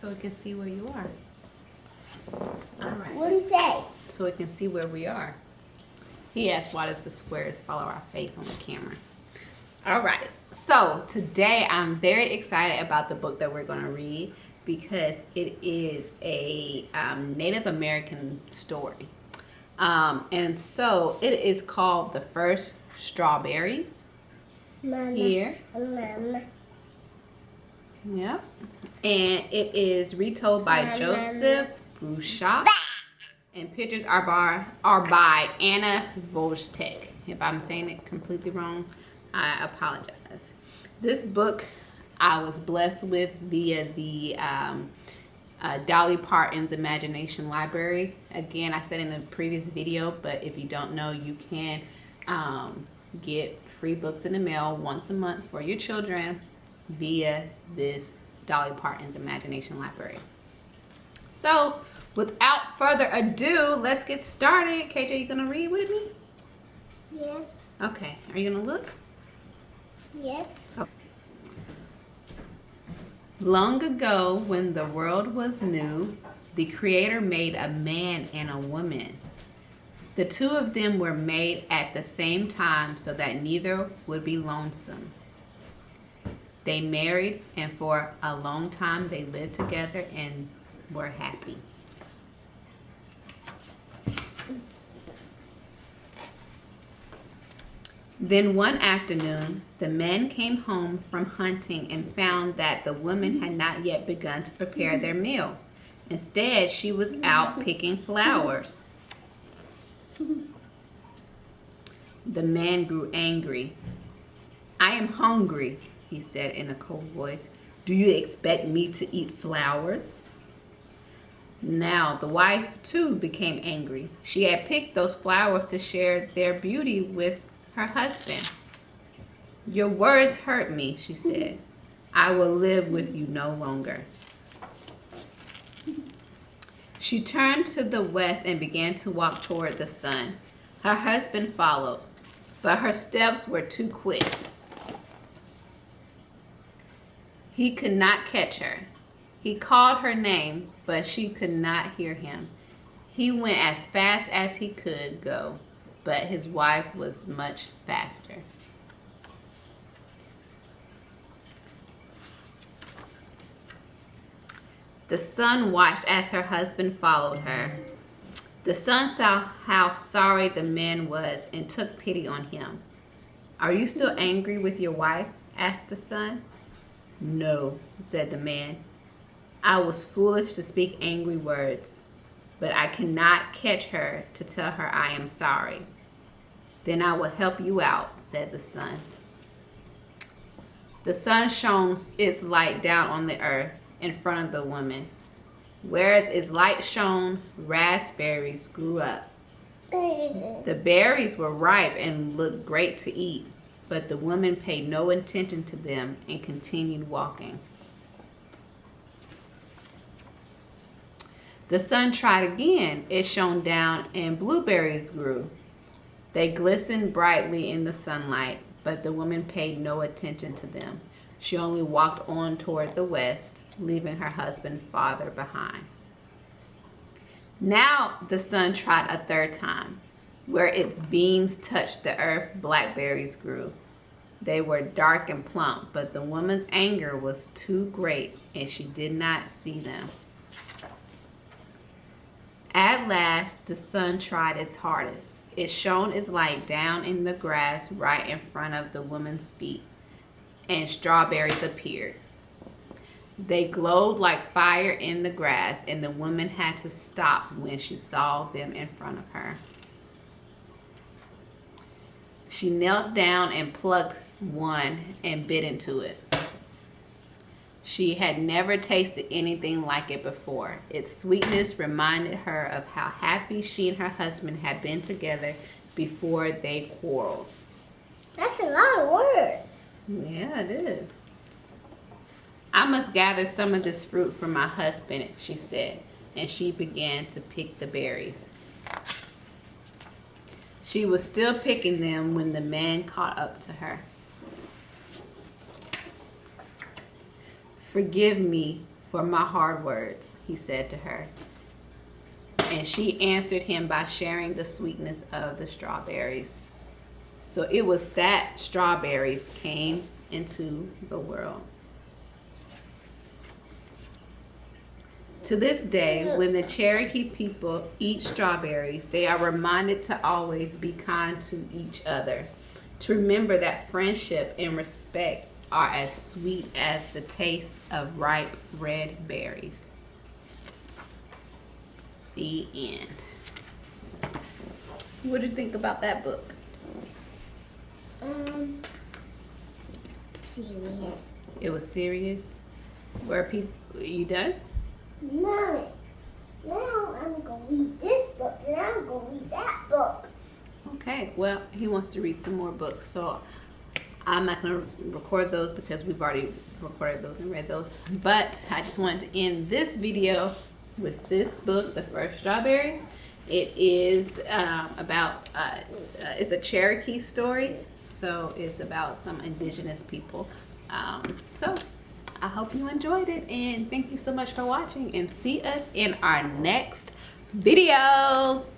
so it can see where you are. All right. What do you say? So it can see where we are. He asked, why does the squares follow our face on the camera? All right. So today I'm very excited about the book that we're going to read because it is a Native American story. And so it is called The First Strawberries. Mama. Here. Mama. Yep. And it is retold by Mama. Joseph Bouchot. And pictures are by Anna Volstek. If I'm saying it completely wrong, I apologize. This book I was blessed with via the Dolly Parton's Imagination Library. Again, I said in a previous video, but if you don't know, you can get free books in the mail once a month for your children via this Dolly Parton's Imagination Library. So, without further ado, let's get started. KJ, you gonna read with me? Yes. Okay, are you gonna look? Yes. Okay. Long ago, when the world was new, the Creator made a man and a woman. The two of them were made at the same time so that neither would be lonesome. They married, and for a long time they lived together and were happy. Then one afternoon, the man came home from hunting and found that the woman had not yet begun to prepare their meal. Instead, she was out picking flowers. The man grew angry. "I am hungry," he said in a cold voice. "Do you expect me to eat flowers?" Now the wife too became angry. She had picked those flowers to share their beauty with her husband. "Your words hurt me," she said. "I will live with you no longer." She turned to the west and began to walk toward the sun. Her husband followed, but her steps were too quick. He could not catch her. He called her name, but she could not hear him. He went as fast as he could go, but his wife was much faster. The sun watched as her husband followed her. The sun saw how sorry the man was and took pity on him. "Are you still angry with your wife?" asked the sun. "No," said the man. "I was foolish to speak angry words, but I cannot catch her to tell her I am sorry." "Then I will help you out," said the sun. The sun shone its light down on the earth in front of the woman. Whereas its light shone, raspberries grew up. The berries were ripe and looked great to eat, but the woman paid no attention to them and continued walking. The sun tried again. It shone down and blueberries grew. They glistened brightly in the sunlight, but the woman paid no attention to them. She only walked on toward the west, leaving her husband farther behind. Now the sun tried a third time. Where its beams touched the earth, blackberries grew. They were dark and plump, but the woman's anger was too great, and she did not see them. At last, the sun tried its hardest. It shone its light down in the grass right in front of the woman's feet, and strawberries appeared. They glowed like fire in the grass, and the woman had to stop when she saw them in front of her. She knelt down and plucked one and bit into it. She had never tasted anything like it before. Its sweetness reminded her of how happy she and her husband had been together before they quarreled. That's a lot of words. Yeah, it is. "I must gather some of this fruit for my husband," she said, and she began to pick the berries. She was still picking them when the man caught up to her. "Forgive me for my hard words," he said to her. And she answered him by sharing the sweetness of the strawberries. So it was that strawberries came into the world. To this day, when the Cherokee people eat strawberries, they are reminded to always be kind to each other, to remember that friendship and respect are as sweet as the taste of ripe red berries. The end. What do you think about that book? Serious. It was serious. Were people? You done? Mommy, now I'm going to read this book and I'm going to read that book. Okay. Well, he wants to read some more books, so I'm not going to record those because we've already recorded those and read those. But I just wanted to end this video with this book, The First Strawberries. It is about, it's a Cherokee story, so it's about some indigenous people. So I hope you enjoyed it, and thank you so much for watching, and see us in our next video.